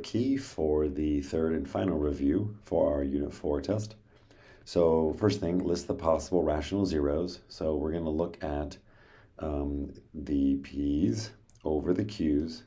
Key for the third and final review for our Unit 4 test. So first thing, list the possible rational zeros. So we're going to look at the p's over the q's.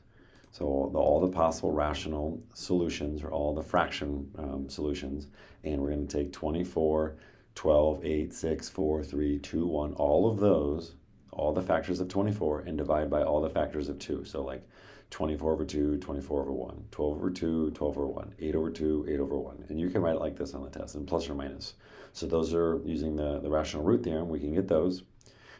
So all the possible rational solutions, or all the fraction solutions, and we're going to take 24, 12, 8, 6, 4, 3, 2, 1, all of those, all the factors of 24, and divide by all the factors of 2. So like 24 over 2, 24 over 1, 12 over 2, 12 over 1, 8 over 2, 8 over 1. And you can write it like this on the test, and plus or minus. So those are using the rational root theorem. We can get those.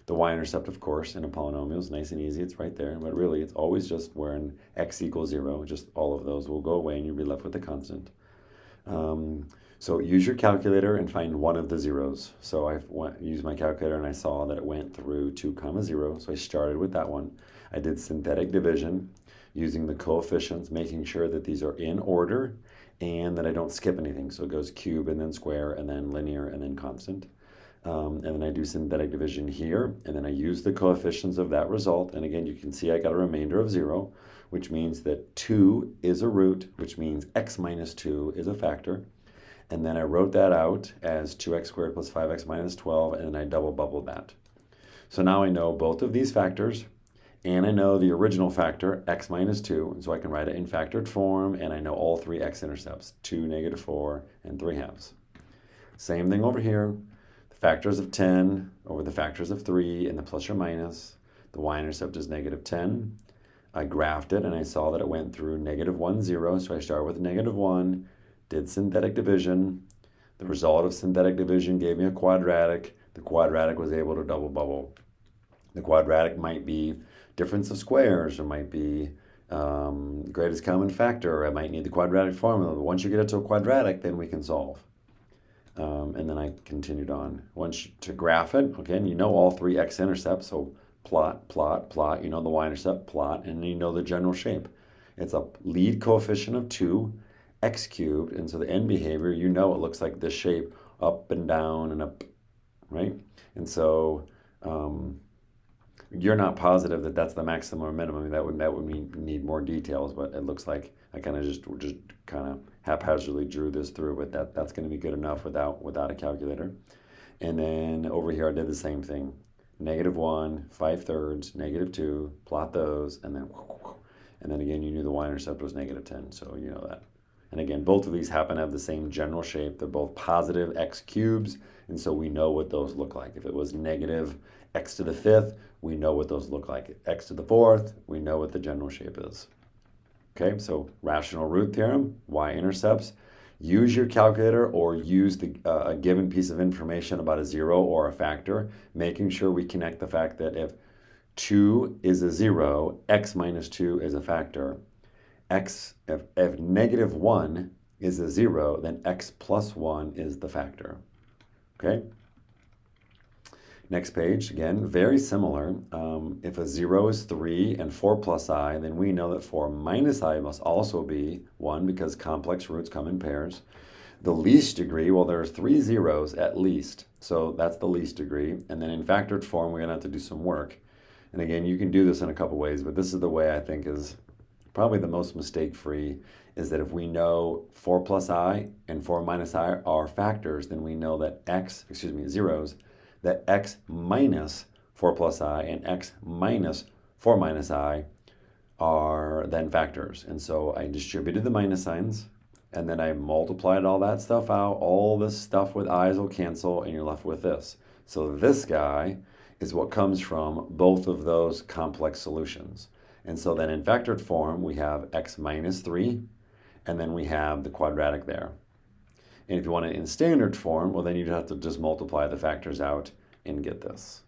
The y-intercept, of course, in a polynomial is nice and easy. It's right there. But really, it's always just when x equals 0. Just all of those will go away, and you'll be left with a constant. So use your calculator and find one of the zeros. So I used my calculator, and I saw that it went through 2, 0. So I started with that one. I did synthetic division using the coefficients, making sure that these are in order and that I don't skip anything. So it goes cube and then square and then linear and then constant. And then I do synthetic division here, and then I use the coefficients of that result. And again, you can see I got a remainder of 0, which means that 2 is a root, which means x minus 2 is a factor. And then I wrote that out as 2x squared plus 5x minus 12, and then I double bubbled that. So now I know both of these factors, and I know the original factor, x minus 2, and so I can write it in factored form, and I know all three x-intercepts, 2, -4, and 3/2. Same thing over here. Factors of 10 over the factors of 3 and the plus or minus. The y-intercept is -10. I graphed it and I saw that it went through -1, 0. So I started with -1, did synthetic division. The result of synthetic division gave me a quadratic. The quadratic was able to double bubble. The quadratic might be difference of squares, or might be greatest common factor. I might need the quadratic formula. But once you get it to a quadratic, then we can solve. And then I continued on. Once to graph it, again, you know all three x-intercepts, so plot, plot, plot. You know the y-intercept, plot, and you know the general shape. It's a lead coefficient of 2, x cubed, and so the end behavior, you know it looks like this shape, up and down and up, right? And so you're not positive that that's the maximum or minimum. That would need more details, but it looks like I kind of just kind of haphazardly drew this through, but that's going to be good enough without a calculator. And then over here I did the same thing. -1, 5/3, -2, plot those, and then again you knew the y-intercept was -10, so you know that. And again, both of these happen to have the same general shape. They're both positive x cubes, and so we know what those look like. If it was negative x to the 5th, we know what those look like. X to the 4th, we know what the general shape is. Okay, so rational root theorem, y-intercepts. Use your calculator or use a given piece of information about a 0 or a factor, making sure we connect the fact that if 2 is a 0, x minus 2 is a factor. If -1 is a 0, then x plus 1 is the factor. Okay? Next page, again, very similar. If a 0 is 3 and 4 plus I, then we know that 4 minus I must also be 1 because complex roots come in pairs. The least degree, well, there are 3 zeros at least, so that's the least degree. And then in factored form, we're going to have to do some work. And again, you can do this in a couple ways, but this is the way I think is probably the most mistake-free, is that if we know 4 plus I and 4 minus I are factors, then we know that zeros, that x minus 4 plus I and x minus 4 minus I are then factors. And so I distributed the minus signs, and then I multiplied all that stuff out. All this stuff with i's will cancel, and you're left with this. So this guy is what comes from both of those complex solutions. And so then in factored form, we have x minus 3, and then we have the quadratic there. And if you want it in standard form, well, then you'd have to just multiply the factors out and get this.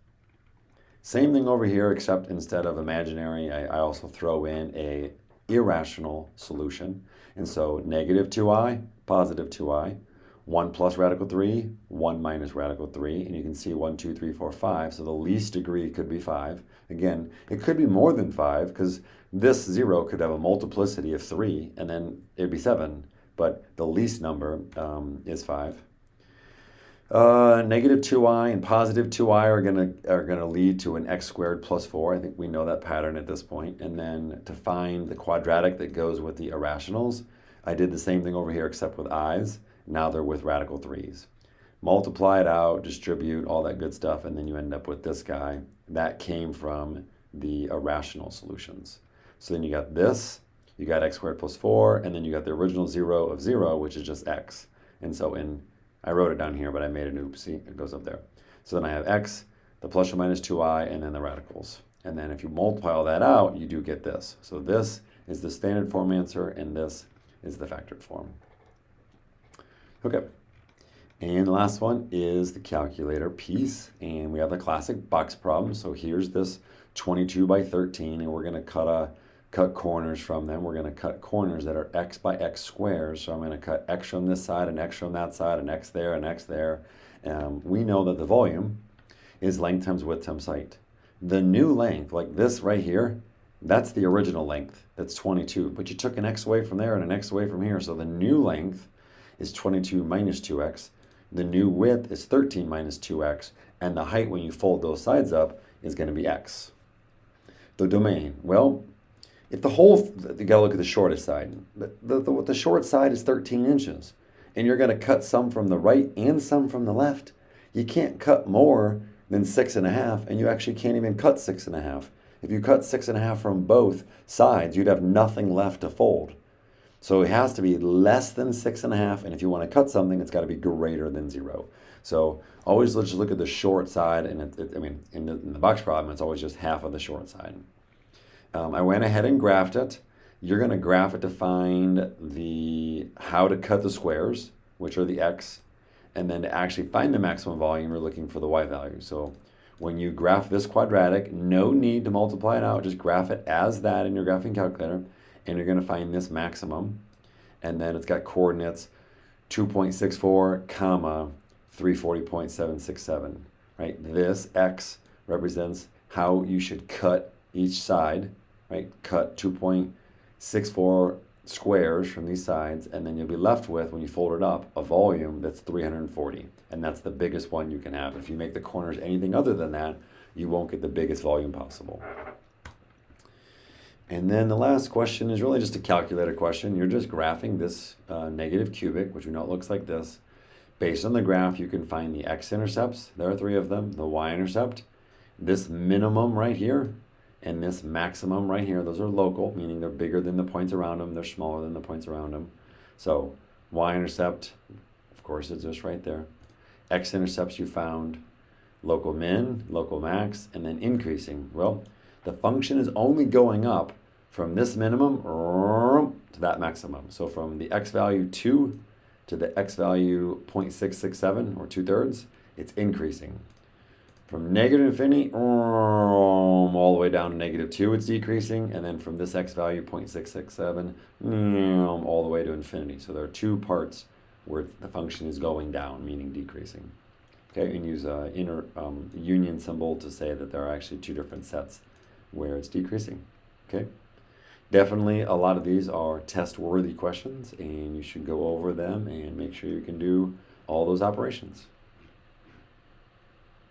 Same thing over here, except instead of imaginary, I also throw in a irrational solution. And so -2i, +2i, 1 plus radical 3, 1 minus radical 3, and you can see 1, 2, 3, 4, 5, so the least degree could be 5. Again, it could be more than 5, because this 0 could have a multiplicity of 3, and then it'd be 7, but the least number is 5. -2i and +2i are gonna lead to an x squared plus 4. I think we know that pattern at this point. And then to find the quadratic that goes with the irrationals, I did the same thing over here except with i's. Now they're with radical 3's. Multiply it out, distribute, all that good stuff, and then you end up with this guy. That came from the irrational solutions. So then you got this, you got x squared plus 4, and then you got the original 0 of 0, which is just x. And so I wrote it down here, but I made an oopsie. It goes up there. So then I have x, the plus or minus 2i, and then the radicals. And then if you multiply all that out, you do get this. So this is the standard form answer, and this is the factored form. Okay. And the last one is the calculator piece, and we have the classic box problem. So here's this 22 by 13, and we're going to cut corners from them. We're going to cut corners that are x by x squares. So I'm going to cut x from this side and x from that side and x there and x there. We know that the volume is length times width times height. The new length, like this right here, that's the original length. That's 22. But you took an x away from there and an x away from here. So the new length is 22 minus 2x. The new width is 13 minus 2x. And the height, when you fold those sides up, is going to be x. The domain, well, if the whole, you got to look at the shortest side. The short side is 13 inches. And you're going to cut some from the right and some from the left. You can't cut more than 6.5, and you actually can't even cut 6.5. If you cut 6.5 from both sides, you'd have nothing left to fold. So it has to be less than 6.5, and if you want to cut something, it's got to be greater than 0. So always let's just look at the short side, and in the box problem, it's always just half of the short side. I went ahead and graphed it. You're going to graph it to find how to cut the squares, which are the x, and then to actually find the maximum volume, you're looking for the y value. So when you graph this quadratic, no need to multiply it out, just graph it as that in your graphing calculator, and you're going to find this maximum, and then it's got coordinates 2.64, comma, 340.767, right? This x represents how you should cut each side, right? Cut 2.64 squares from these sides, and then you'll be left with, when you fold it up, a volume that's 340, and that's the biggest one you can have. If you make the corners anything other than that, you won't get the biggest volume possible. And then the last question is really just a calculator question. You're just graphing this negative cubic, which we know it looks like this. Based on the graph, you can find the x-intercepts. There are 3 of them. The y-intercept, this minimum right here, and this maximum right here. Those are local, meaning they're bigger than the points around them. They're smaller than the points around them. So y-intercept, of course, it's just right there. X-intercepts you found, local min, local max, and then increasing. Well, the function is only going up from this minimum to that maximum. So from the x value 2 to the x value 0.667, or 2/3, it's increasing. From negative infinity all the way down to negative 2, it's decreasing. And then from this x value 0.667 all the way to infinity. So there are 2 parts where the function is going down, meaning decreasing. Okay, and use an inner union symbol to say that there are actually 2 different sets where it's decreasing. Okay, definitely a lot of these are test-worthy questions, and you should go over them and make sure you can do all those operations.